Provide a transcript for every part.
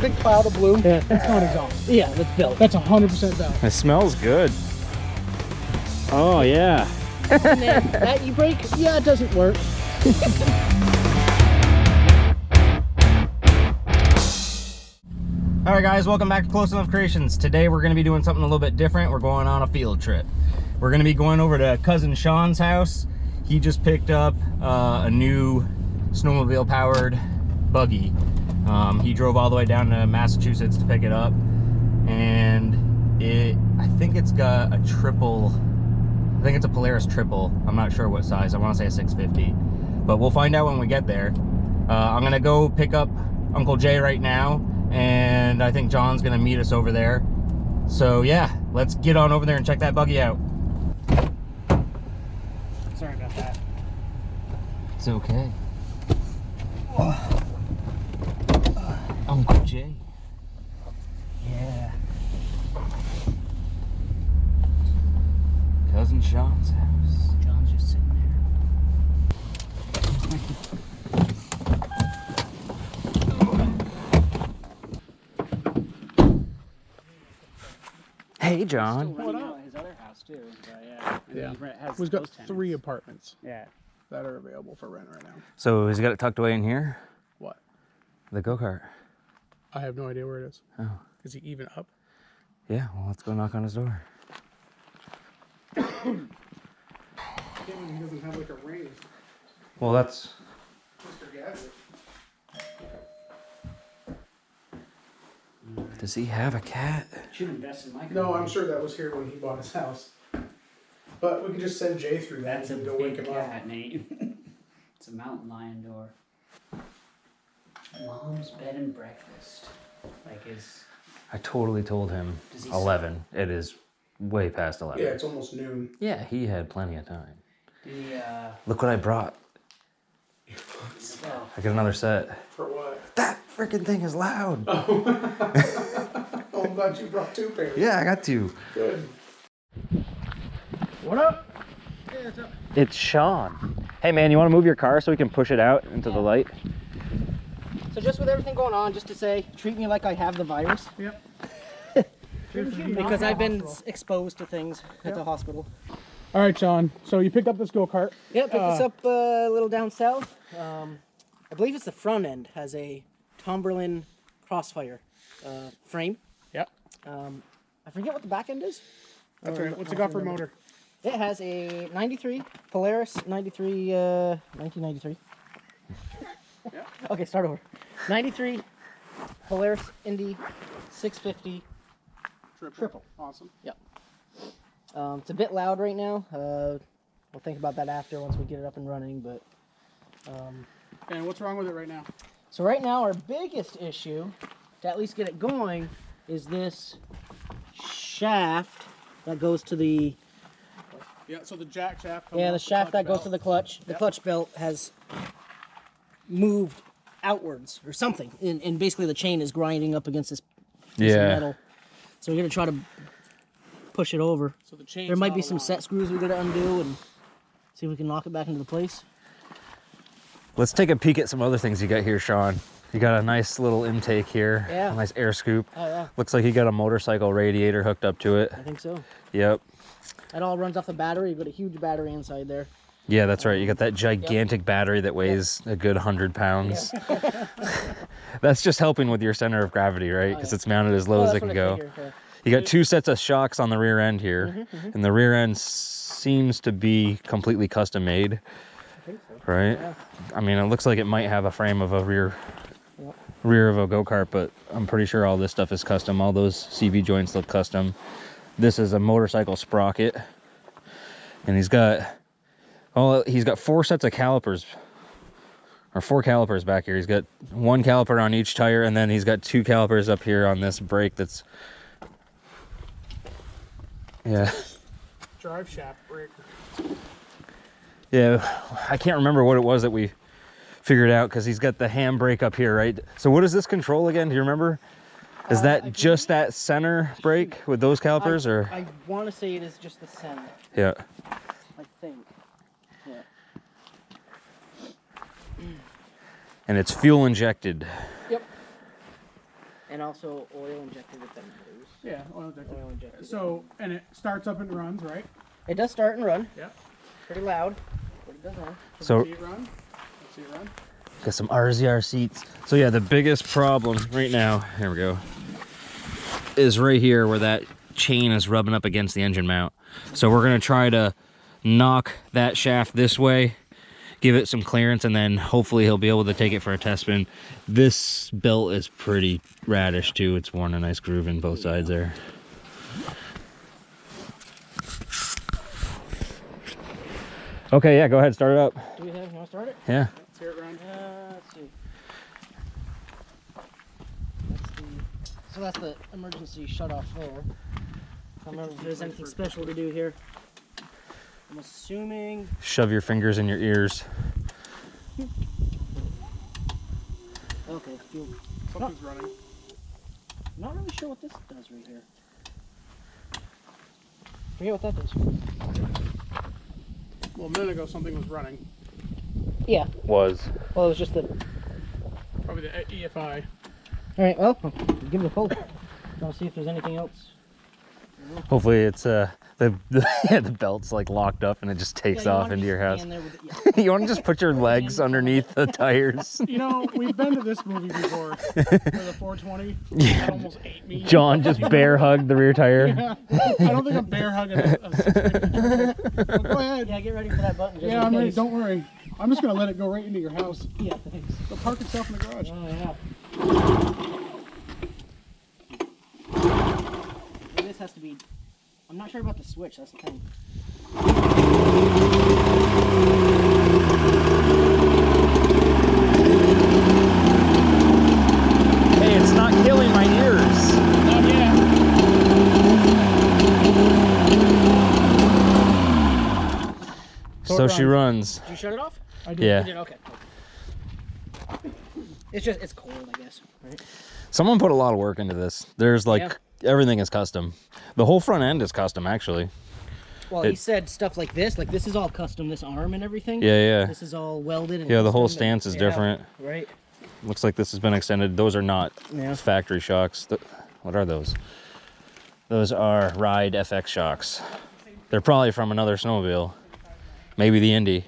big cloud of blue. Yeah. That's not exhaust. Yeah, that's built. That's 100% belt. It smells good. Oh yeah. And then that e-brake, yeah, it doesn't work. All right, guys, welcome back to Close Enough Creations. Today we're going to be doing something a little bit different. We're going on a field trip. We're going to be going over to Cousin Shaun's house. He just picked up a new snowmobile powered buggy. He drove all the way down to Massachusetts to pick it up, and I think it's got a triple. I think it's a Polaris triple. I'm not sure what size. I want to say a 650, but we'll find out when we get there. I'm gonna go pick up Uncle Jay right now, and I think John's gonna meet us over there. So yeah, let's get on over there and check that buggy out. Sorry about that. It's okay. Uncle Jay. Yeah. Cousin Shaun's house. John's just sitting there. Hey, John. What up? His other house too. Yeah. Has We've got those tenants. 3 apartments Yeah. that are available for rent right now. So he's got it tucked away in here? What? The go-kart. I have no idea where it is. Oh. Is he even up? Yeah, well, let's go knock on his door. He doesn't have like a raise. Well, that's... Mr. Gadget. Does he have a cat? Should invest in my company. No, I'm sure that was here when he bought his house. But we could just send Jay through that. That's a to wake big him up. cat, Nate. It's a mountain lion door. Mom's bed and breakfast. Like is. I totally told him Does he 11. It is way past 11. Yeah, it's almost noon. Yeah, he had plenty of time. Did he, Look what I brought. sell? I got another set. For what? That freaking thing is loud. Oh, I'm glad you brought 2 pairs. Yeah, I got 2. Good. What up? Hey, what's up? It's Shaun. Hey, man, you want to move your car so we can push it out into the light? So just with everything going on, just to say, treat me like I have the virus. Yep. Because I've been exposed to things at the hospital. All right, Shaun. So you picked up this go-kart. Yeah, picked this up a little down south. I believe it's the front end has a Tomberlin Crossfire frame. Yep. I forget what the back end is. That's right. What's it got for a motor? It has a 93 Polaris 1993. Yeah. Okay, start over. 93 Polaris Indy 650. Triple. Awesome. Yep. It's a bit loud right now. We'll think about that after once we get it up and running. But And what's wrong with it right now? so right now our biggest issue to at least get it going is this shaft that goes to the Yeah, so the jack shaft. the shaft that goes to the clutch. The clutch belt has moved outwards or something, and basically the chain is grinding up against this piece of metal. So we're gonna try to push it over. So the chain. There might be some set screws we gotta undo and see if we can knock it back into the place. Let's take a peek at some other things you got here, Shaun. You got a nice little intake here. Yeah. A nice air scoop. Oh yeah, Looks like you got a motorcycle radiator hooked up to it. I think so. Yep. That all runs off the battery. You've got a huge battery inside there. Yeah, that's right. You got that gigantic battery that weighs a good 100 pounds. That's just helping with your center of gravity, right? Because it's mounted as low as it can go. You got 2 sets of shocks on the rear end here. And the rear end seems to be completely custom made. I think so. Right? Yeah. I mean, it looks like it might have a frame of a rear of a go-kart, but I'm pretty sure all this stuff is custom. All those CV joints look custom. This is a motorcycle sprocket. And he's got 4 sets of calipers, or 4 calipers back here. He's got 1 caliper on each tire, and then he's got 2 calipers up here on this brake that's, drive shaft brake. Yeah, I can't remember what it was that we figured out, because he's got the handbrake up here, right? So what does this control again? Do you remember? Is that just that center brake with those calipers, or? I want to say it is just the center. Yeah. I think. Yeah. And it's fuel injected. Yep. And also oil injected with them motors. Yeah, oil injected. Oil injected. So, and it starts up and runs, right? It does start and run. Yeah. Pretty loud, but it does run. So Let's see it run. Let's see it run. got some RZR seats. So yeah, the biggest problem right now, here we go, is right here where that chain is rubbing up against the engine mount. So we're gonna try to knock that shaft this way, give it some clearance, and then hopefully he'll be able to take it for a test spin. This belt is pretty radish too. It's worn a nice groove in both sides there. Okay, yeah, go ahead, start it up. Do you want to start it? Yeah. Let's hear it run. Let's see. So that's the emergency shut off there. I don't remember if there's anything special to do here. I'm assuming. Shove your fingers in your ears. Okay, fuel. Something's running. Not really sure what this does right here. Forget what that does. Well, a minute ago something was running. Yeah. Was. Well, it was just the. Probably the EFI. All right. Well, give it a pull. Want to see if there's anything else. Hopefully it's yeah, the belt's like locked up and it just takes off into your house. You want to just put your legs underneath the tires? You know, we've been to this movie before. Where the 420 Yeah. almost ate me. John just bear hugged the rear tire. Yeah. I don't think I'm bear hugging a 650. But go ahead. Yeah, get ready for that button. Yeah, I'm ready. Don't worry. I'm just gonna let it go right into your house. Yeah, thanks. It'll park itself in the garage. Oh yeah. Maybe this has to be. I'm not sure about the switch. That's the thing. Hey, it's not killing my ears. Not yet. So she runs. Did you shut it off? I did. Yeah. You did. Okay. It's cold, I guess. Right? Someone put a lot of work into this. There's like everything is custom. The whole front end is custom actually. Well, he said stuff like this is all custom. This arm and everything. Yeah, yeah. This is all welded. And Yeah, the whole custom stance is different. Right. Looks like this has been extended. Those are not Yeah. factory shocks. What are those? Those are Ride FX shocks. They're probably from another snowmobile. Maybe the Indy.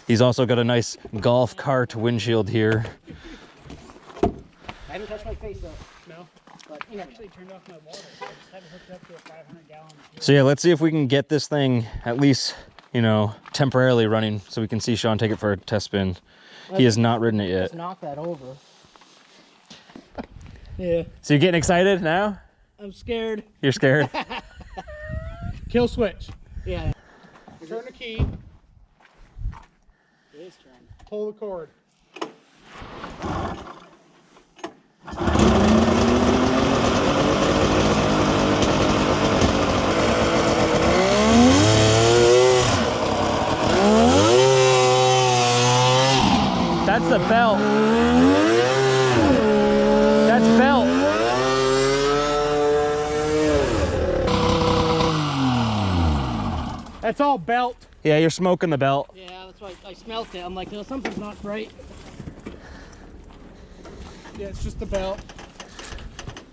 He's also got a nice golf cart windshield here. I haven't touched my face though. No. But you know. Actually turned off my water. I just haven't hooked up to a 500-gallon. So yeah, let's see if we can get this thing at least, you know, temporarily running so we can see Shaun take it for a test spin. He has not ridden it yet. Let's knock that over. Yeah. So you're getting excited now? I'm scared. You're scared? Kill switch. Yeah. Turn the key. It is trying. Pull the cord. That's the belt. That's belt. That's all belt. Yeah, you're smoking the belt. Yeah, that's why I smelt it. I'm like, oh, something's not right. Yeah, it's just the belt.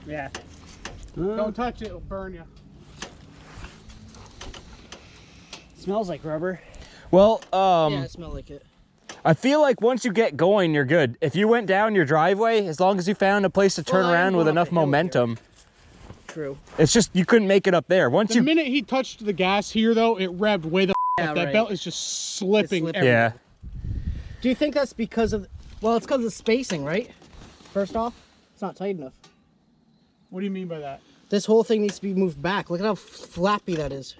Yeah. Don't touch it, it'll burn you. Smells like rubber. Well, Yeah, it smells like it. I feel like once you get going, you're good. If you went down your driveway, as long as you found a place to turn I am around with going up enough the hill momentum, True. it's just, you couldn't make it up there. Once The you, minute he touched the gas here, though, it revved way the Yeah, up. That right. belt is just slipping. slipping. everywhere. yeah. Do you think that's because of? Well, it's because of spacing, right? First off, it's not tight enough. What do you mean by that? This whole thing needs to be moved back. Look at how flappy that is.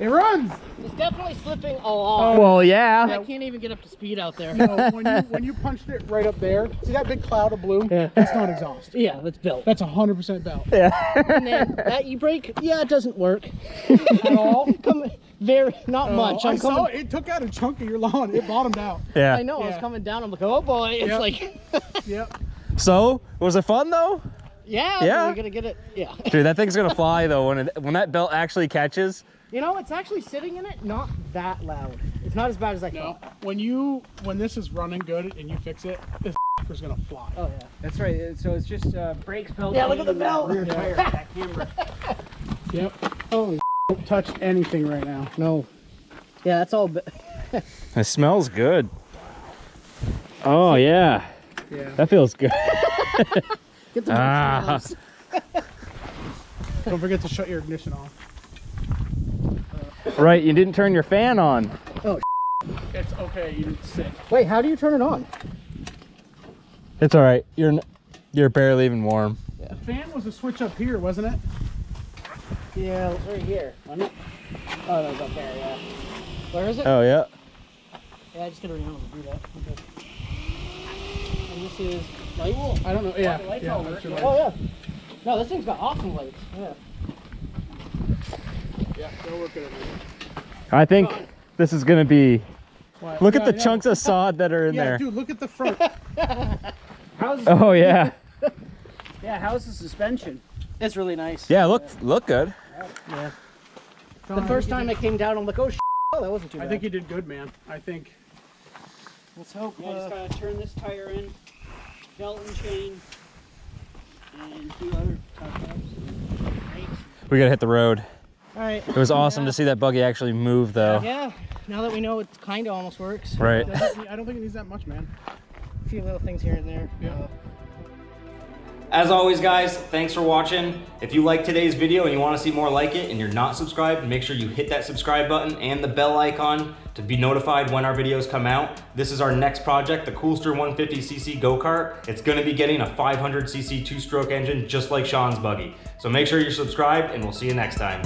It runs. It's definitely slipping along. Well, yeah. I can't even get up to speed out there. No, when you punched it right up there, see that big cloud of blue? Yeah. That's not exhaust. Yeah, that's built. That's 100% belt. Yeah. And then that you brake, yeah, it doesn't work. At all? Not much. I saw it took out a chunk of your lawn. It bottomed out. Yeah. I know, I was Yeah. coming down, I'm like, oh boy. It's Yep. like, Yep. So, was it fun though? yeah, we're gonna get it. Yeah. Dude, that thing's gonna fly though when that belt actually catches. You know, it's actually sitting in it, not that loud. It's not as bad as I No, thought. when this is running good and you fix it, this is gonna fly. Oh yeah. That's right. So it's just brakes, belt. Yeah, look at the and that belt. Rear tire, that camera. Yep. Holy don't touch anything right now. No. Yeah, that's all. It smells good. Oh yeah, Yeah. that feels good. Get the Ah. Don't forget to shut your ignition off. Right, you didn't turn your fan on. It's okay. You didn't sit. Wait, how do you turn it on? It's all right. You're barely even warm. The fan was a switch up here, wasn't it? Yeah, it's right here. Wasn't it? Oh, that was up there, yeah. Where is it? Oh yeah. Yeah, I just gotta remember to do that. Okay. And this is lights? I don't know. Yeah. the lights yeah, all that's work, your yeah. lights. Oh, yeah. No, this thing's got awesome lights. Yeah. Yeah, they'll work it. I think this is gonna be. What? Look at Yeah, the yeah. chunks of sod that are in Yeah, there. dude, look at the front. How's Oh yeah. yeah? How's the suspension? It's really nice. Yeah, look good. Yeah. Don, The first I think time I came down, I'm like, oh, oh, that wasn't too you bad. did- I think you did good, man. I think. Let's hope. Yeah, just gotta turn this tire in, belt and chain, and 2 other touch-ups. Brakes. We gotta hit the road. All right. It was awesome to see that buggy actually move though. Yeah. Now that we know it kind of almost works. Right. I don't think it needs that much, man. A few little things here and there. Yeah. As always, guys, thanks for watching. If you like today's video and you want to see more like it and you're not subscribed, make sure you hit that subscribe button and the bell icon to be notified when our videos come out. This is our next project, the Coolster 150cc go-kart. It's going to be getting a 500cc two-stroke engine just like Shaun's buggy. So make sure you're subscribed and we'll see you next time.